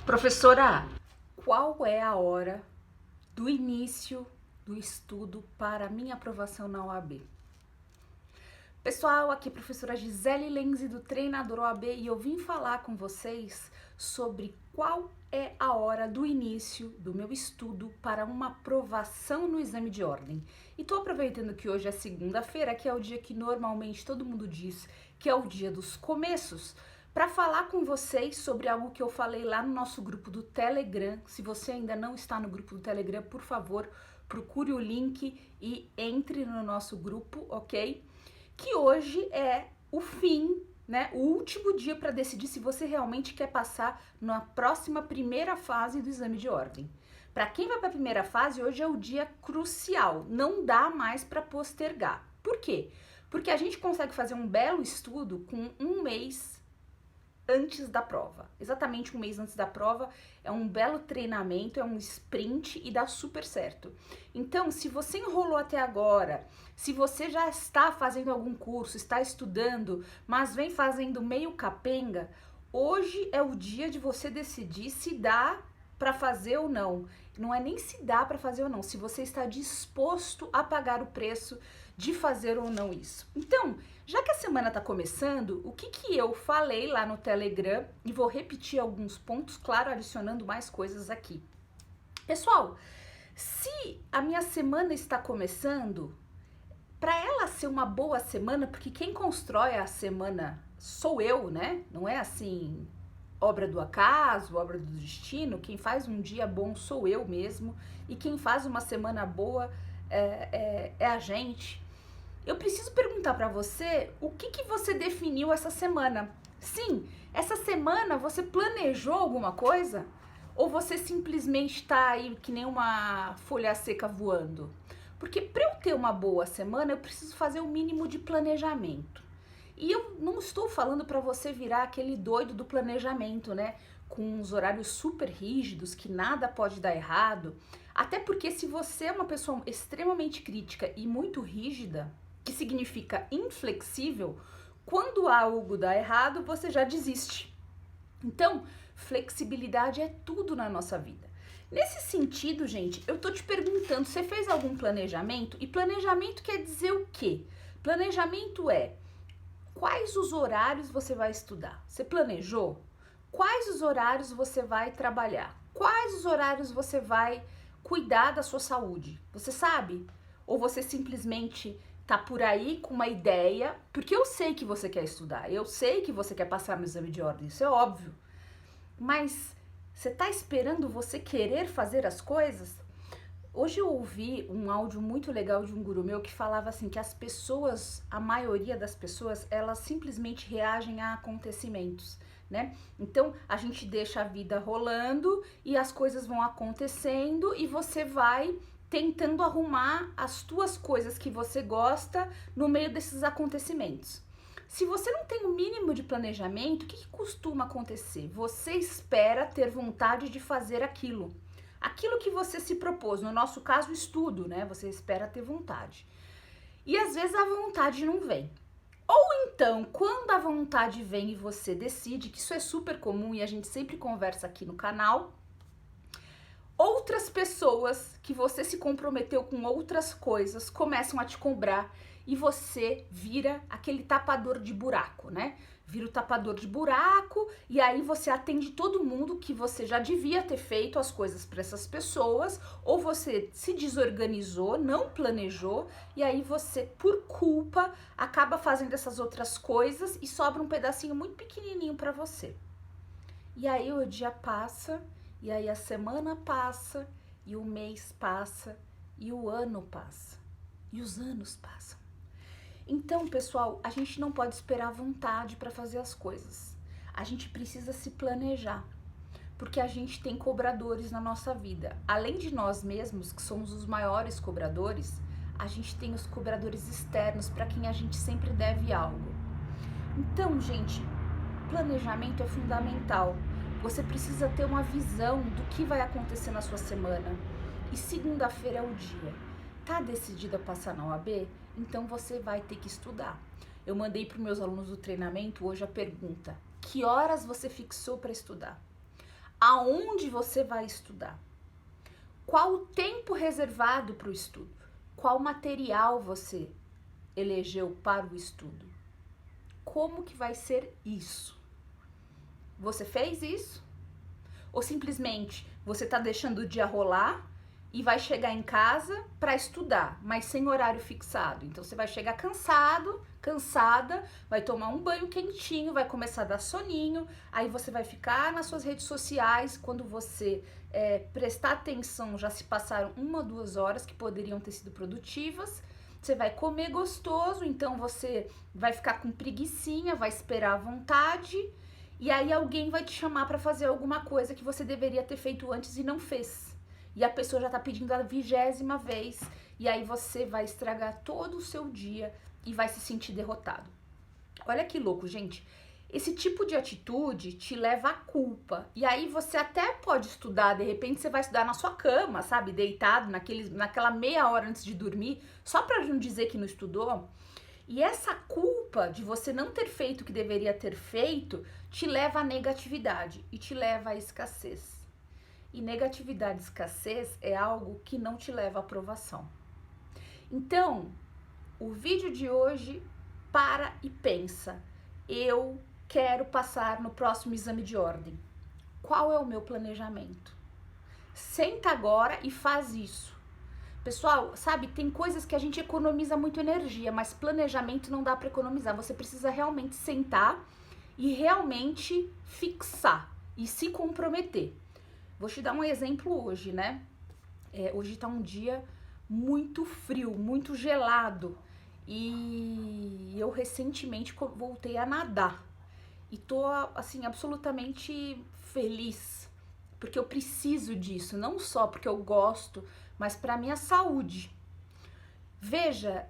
Professora, qual é a hora do início do estudo para a minha aprovação na OAB? Pessoal, aqui é a professora Gisele Lenzi do Treinador OAB e eu vim falar com vocês sobre qual é a hora do início do meu estudo para uma aprovação no exame de ordem. E tô aproveitando que hoje é segunda-feira, que é o dia que normalmente todo mundo diz que é o dia dos começos, para falar com vocês sobre algo que eu falei lá no nosso grupo do Telegram. Se você ainda não está no grupo do Telegram, por favor, procure o link e entre no nosso grupo, ok? Que hoje é o fim, né? O último dia para decidir se você realmente quer passar na próxima primeira fase do exame de ordem. Para quem vai para a primeira fase, hoje é o dia crucial, não dá mais para postergar. Por quê? Porque a gente consegue fazer um belo estudo com um mês antes da prova, exatamente um mês antes da prova. É um belo treinamento, é um sprint e dá super certo. Então, se você enrolou até agora, se você já está fazendo algum curso, está estudando, mas vem fazendo meio capenga, hoje é o dia de você decidir se dá para fazer ou não. Não é nem se dá para fazer ou não, se você está disposto a pagar o preço de fazer ou não isso. Então, já que a semana está começando, o que eu falei lá no Telegram, e vou repetir alguns pontos, claro, adicionando mais coisas aqui. Pessoal, se a minha semana está começando, para ela ser uma boa semana, porque quem constrói a semana sou eu, né? Não é assim, obra do acaso, obra do destino. Quem faz um dia bom sou eu mesmo, e quem faz uma semana boa é a gente. Eu preciso perguntar para você o que você definiu essa semana. Sim, essa semana você planejou alguma coisa? Ou você simplesmente está aí que nem uma folha seca voando? Porque para eu ter uma boa semana, eu preciso fazer o mínimo de planejamento. E eu não estou falando para você virar aquele doido do planejamento, né? Com uns horários super rígidos, que nada pode dar errado. Até porque se você é uma pessoa extremamente crítica e muito rígida, que significa inflexível, quando algo dá errado, você já desiste. Então, flexibilidade é tudo na nossa vida. Nesse sentido, gente, eu tô te perguntando, você fez algum planejamento? E planejamento quer dizer o quê? Planejamento é quais os horários você vai estudar? Você planejou? Quais os horários você vai trabalhar? Quais os horários você vai cuidar da sua saúde? Você sabe? Ou você simplesmente tá por aí com uma ideia, porque eu sei que você quer estudar, eu sei que você quer passar no exame de ordem, isso é óbvio. Mas você tá esperando você querer fazer as coisas? Hoje eu ouvi um áudio muito legal de um guru meu que falava assim que as pessoas, a maioria das pessoas, elas simplesmente reagem a acontecimentos, né? Então a gente deixa a vida rolando e as coisas vão acontecendo e você vai tentando arrumar as tuas coisas que você gosta no meio desses acontecimentos. Se você não tem o mínimo de planejamento, o que costuma acontecer? Você espera ter vontade de fazer aquilo. Aquilo que você se propôs, no nosso caso, o estudo, né? Você espera ter vontade. E às vezes a vontade não vem. Ou então, quando a vontade vem e você decide, que isso é super comum e a gente sempre conversa aqui no canal, outras pessoas que você se comprometeu com outras coisas começam a te cobrar e você vira aquele tapador de buraco, né? Vira o tapador de buraco e aí você atende todo mundo que você já devia ter feito as coisas para essas pessoas, ou você se desorganizou, não planejou, e aí você, por culpa, acaba fazendo essas outras coisas e sobra um pedacinho muito pequenininho para você. E aí o dia passa, e aí a semana passa, e o mês passa, e o ano passa, e os anos passam. Então, pessoal, a gente não pode esperar vontade para fazer as coisas. A gente precisa se planejar, porque a gente tem cobradores na nossa vida. Além de nós mesmos, que somos os maiores cobradores, a gente tem os cobradores externos para quem a gente sempre deve algo. Então, gente, planejamento é fundamental. Você precisa ter uma visão do que vai acontecer na sua semana. E segunda-feira é o dia. Tá decidida a passar na OAB? Então você vai ter que estudar. Eu mandei para os meus alunos do treinamento hoje a pergunta: que horas você fixou para estudar? Aonde você vai estudar? Qual o tempo reservado para o estudo? Qual material você elegeu para o estudo? Como que vai ser isso? Você fez isso? Ou simplesmente você está deixando o dia rolar e vai chegar em casa para estudar, mas sem horário fixado? Então você vai chegar cansado, cansada, vai tomar um banho quentinho, vai começar a dar soninho, aí você vai ficar nas suas redes sociais. Quando você prestar atenção, já se passaram 1 ou 2 horas que poderiam ter sido produtivas. Você vai comer gostoso, então você vai ficar com preguicinha, vai esperar à vontade, e aí alguém vai te chamar para fazer alguma coisa que você deveria ter feito antes e não fez. E a pessoa já tá pedindo a 20ª vez, e aí você vai estragar todo o seu dia e vai se sentir derrotado. Olha que louco, gente. Esse tipo de atitude te leva à culpa. E aí você até pode estudar, de repente você vai estudar na sua cama, sabe? Deitado, naquela meia hora antes de dormir, só para não dizer que não estudou. E essa culpa de você não ter feito o que deveria ter feito te leva à negatividade e te leva à escassez. E negatividade e escassez é algo que não te leva à aprovação. Então, o vídeo de hoje, para e pensa. Eu quero passar no próximo exame de ordem. Qual é o meu planejamento? Senta agora e faz isso. Pessoal, sabe, tem coisas que a gente economiza muito energia, mas planejamento não dá para economizar. Você precisa realmente sentar e realmente fixar e se comprometer. Vou te dar um exemplo hoje, né? Hoje tá um dia muito frio, muito gelado. E eu recentemente voltei a nadar. E tô, assim, absolutamente feliz. Porque eu preciso disso. Não só porque eu gosto, mas pra minha saúde. Veja,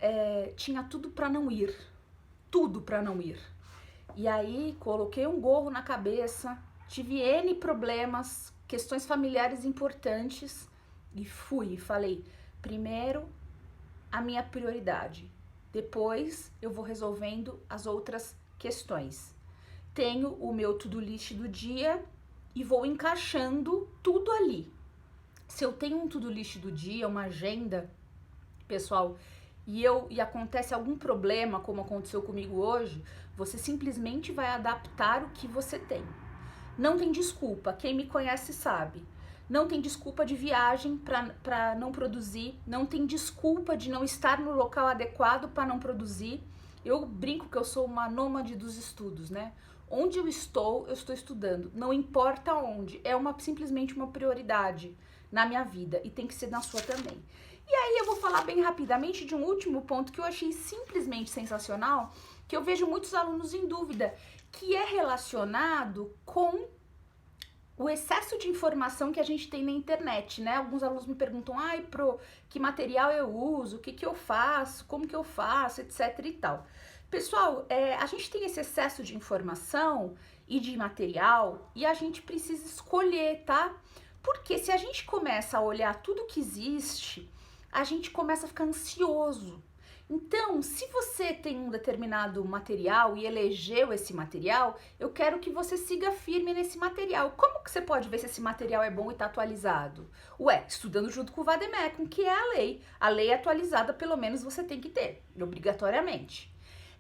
tinha tudo pra não ir. Tudo pra não ir. E aí, coloquei um gorro na cabeça. Tive N problemas, questões familiares importantes. E fui e falei, primeiro, a minha prioridade. Depois eu vou resolvendo as outras questões. Tenho o meu to-do list do dia e vou encaixando tudo ali. Se eu tenho um to-do list do dia, uma agenda, pessoal, e acontece algum problema, como aconteceu comigo hoje, você simplesmente vai adaptar o que você tem. Não tem desculpa, quem me conhece sabe. Não tem desculpa de viagem para não produzir, não tem desculpa de não estar no local adequado para não produzir. Eu brinco que eu sou uma nômade dos estudos, né? Onde eu estou estudando, não importa onde, simplesmente uma prioridade na minha vida e tem que ser na sua também. E aí eu vou falar bem rapidamente de um último ponto que eu achei simplesmente sensacional, que eu vejo muitos alunos em dúvida, que é relacionado com o excesso de informação que a gente tem na internet, né? Alguns alunos me perguntam, que material eu uso, o que eu faço, como que eu faço, etc e tal. Pessoal, a gente tem esse excesso de informação e de material e a gente precisa escolher, tá? Porque se a gente começa a olhar tudo que existe, a gente começa a ficar ansioso. Então, se você tem um determinado material e elegeu esse material, eu quero que você siga firme nesse material. Como que você pode ver se esse material é bom e está atualizado? Estudando junto com o Vademecum, que é a lei. A lei atualizada, pelo menos, você tem que ter, obrigatoriamente.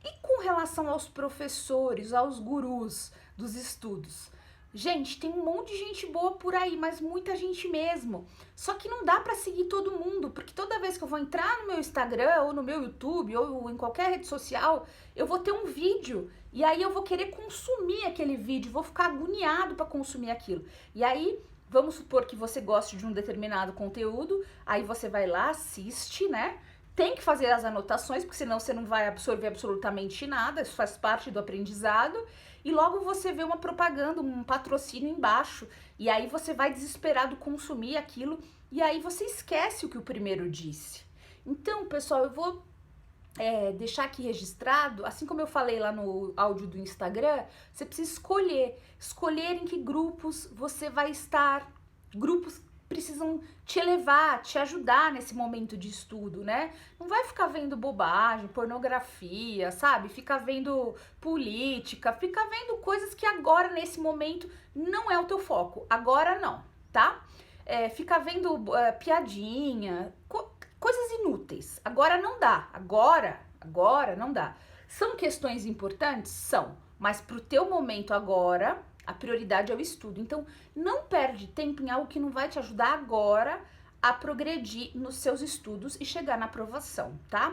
E com relação aos professores, aos gurus dos estudos? Gente, tem um monte de gente boa por aí, mas muita gente mesmo. Só que não dá pra seguir todo mundo, porque toda vez que eu vou entrar no meu Instagram, ou no meu YouTube, ou em qualquer rede social, eu vou ter um vídeo, e aí eu vou querer consumir aquele vídeo, vou ficar agoniado pra consumir aquilo. E aí, vamos supor que você goste de um determinado conteúdo, aí você vai lá, assiste, né? Tem que fazer as anotações, porque senão você não vai absorver absolutamente nada, isso faz parte do aprendizado. E logo você vê uma propaganda, um patrocínio embaixo, e aí você vai desesperado consumir aquilo, e aí você esquece o que o primeiro disse. Então, pessoal, eu vou deixar aqui registrado, assim como eu falei lá no áudio do Instagram, você precisa escolher em que grupos você vai estar, grupos precisam te elevar, te ajudar nesse momento de estudo, né? Não vai ficar vendo bobagem, pornografia, sabe? Ficar vendo política, ficar vendo coisas que agora, nesse momento, não é o teu foco. Agora não, tá? Ficar vendo piadinha, coisas inúteis. Agora não dá. Agora não dá. São questões importantes? São. Mas pro teu momento agora, a prioridade é o estudo. Então, não perde tempo em algo que não vai te ajudar agora a progredir nos seus estudos e chegar na aprovação, tá?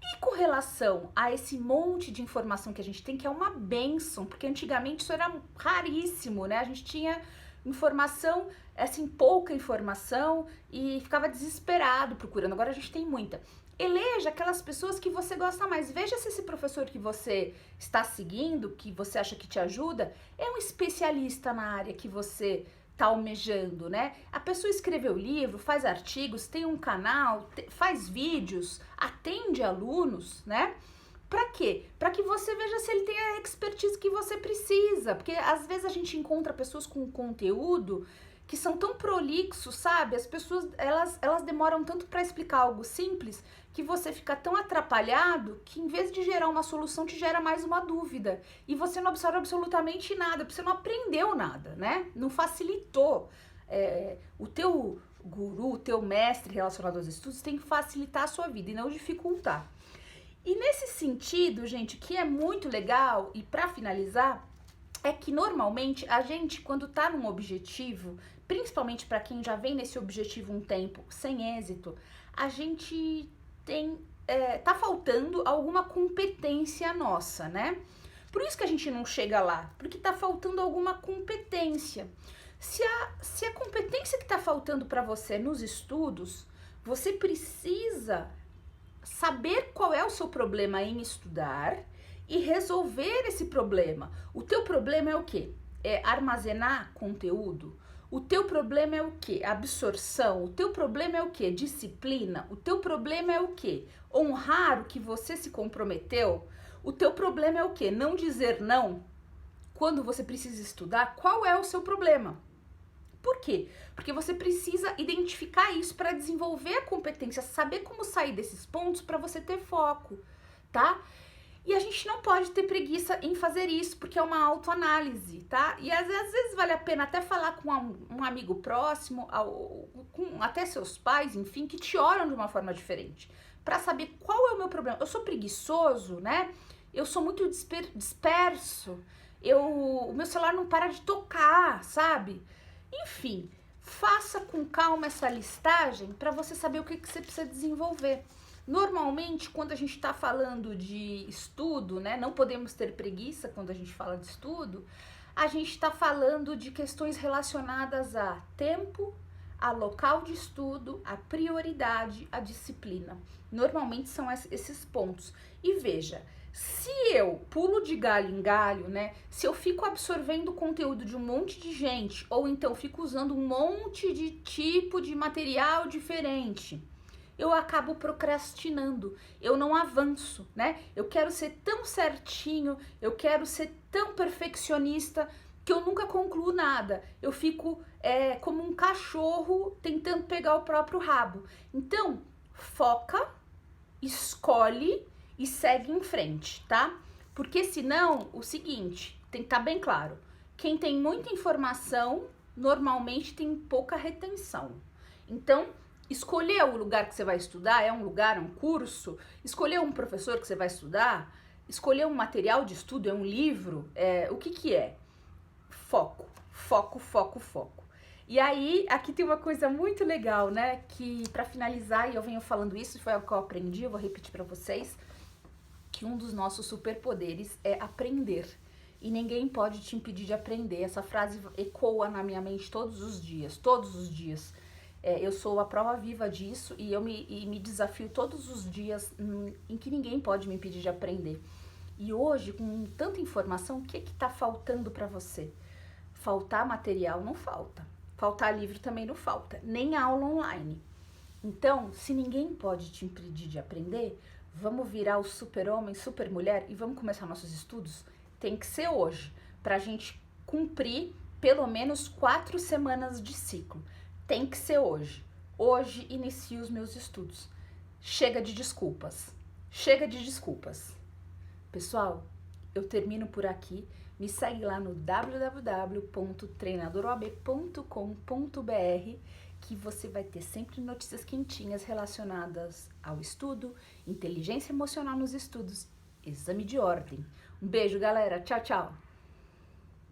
E com relação a esse monte de informação que a gente tem, que é uma bênção, porque antigamente isso era raríssimo, né? A gente tinha informação, assim, pouca informação e ficava desesperado procurando. Agora a gente tem muita. Eleja aquelas pessoas que você gosta mais. Veja se esse professor que você está seguindo, que você acha que te ajuda, é um especialista na área que você está almejando, né? A pessoa escreveu livro, faz artigos, tem um canal, faz vídeos, atende alunos, né? Para quê? Para que você veja se ele tem a expertise que você precisa. Porque às vezes a gente encontra pessoas com conteúdo que são tão prolixos, sabe? As pessoas, elas demoram tanto para explicar algo simples que você fica tão atrapalhado que em vez de gerar uma solução, te gera mais uma dúvida. E você não absorve absolutamente nada, porque você não aprendeu nada, né? Não facilitou. O teu guru, o teu mestre relacionado aos estudos tem que facilitar a sua vida e não dificultar. E nesse sentido, gente, que é muito legal, e para finalizar, é que normalmente a gente, quando tá num objetivo, principalmente para quem já vem nesse objetivo um tempo sem êxito, a gente tá faltando alguma competência nossa, né? Por isso que a gente não chega lá, porque tá faltando alguma competência. Se a competência que tá faltando para você nos estudos, você precisa saber qual é o seu problema em estudar e resolver esse problema. O teu problema é o quê? É armazenar conteúdo? O teu problema é o quê? Absorção. O teu problema é o quê? Disciplina. O teu problema é o quê? Honrar o que você se comprometeu. O teu problema é o quê? Não dizer não quando você precisa estudar. Qual é o seu problema? Por quê? Porque você precisa identificar isso para desenvolver a competência, saber como sair desses pontos para você ter foco, tá? E a gente não pode ter preguiça em fazer isso, porque é uma autoanálise, tá? E às vezes vale a pena até falar com um amigo próximo, com até seus pais, enfim, que te olham de uma forma diferente, para saber qual é o meu problema. Eu sou preguiçoso, né? Eu sou muito disperso, o meu celular não para de tocar, sabe? Enfim, faça com calma essa listagem para você saber o que você precisa desenvolver. Normalmente, quando a gente está falando de estudo, né, não podemos ter preguiça quando a gente fala de estudo, a gente está falando de questões relacionadas a tempo, a local de estudo, a prioridade, a disciplina. Normalmente são esses pontos. E veja, se eu pulo de galho em galho, né? Se eu fico absorvendo conteúdo de um monte de gente, ou então fico usando um monte de tipo de material diferente, eu acabo procrastinando, eu não avanço, né? Eu quero ser tão certinho, eu quero ser tão perfeccionista que eu nunca concluo nada. Eu fico como um cachorro tentando pegar o próprio rabo. Então, foca, escolhe e segue em frente, tá? Porque senão, o seguinte, tem que estar bem claro, quem tem muita informação, normalmente tem pouca retenção. Então, escolher o lugar que você vai estudar, é um lugar, é um curso, escolher um professor que você vai estudar, escolher um material de estudo, é um livro, o que é? Foco, foco, foco, foco. E aí, aqui tem uma coisa muito legal, né, que para finalizar, e eu venho falando isso, foi algo que eu aprendi, eu vou repetir para vocês, que um dos nossos superpoderes é aprender. E ninguém pode te impedir de aprender. Essa frase ecoa na minha mente todos os dias, todos os dias. Eu sou a prova viva disso e eu me desafio todos os dias em que ninguém pode me impedir de aprender. E hoje, com tanta informação, o que está faltando para você? Faltar material não falta. Faltar livro também não falta. Nem aula online. Então, se ninguém pode te impedir de aprender, vamos virar o super-homem, super-mulher e vamos começar nossos estudos? Tem que ser hoje, para a gente cumprir pelo menos 4 semanas de ciclo. Tem que ser hoje. Hoje inicio os meus estudos. Chega de desculpas. Chega de desculpas. Pessoal, eu termino por aqui. Me segue lá no www.treinadoroab.com.br que você vai ter sempre notícias quentinhas relacionadas ao estudo, inteligência emocional nos estudos, exame de ordem. Um beijo, galera. Tchau, tchau.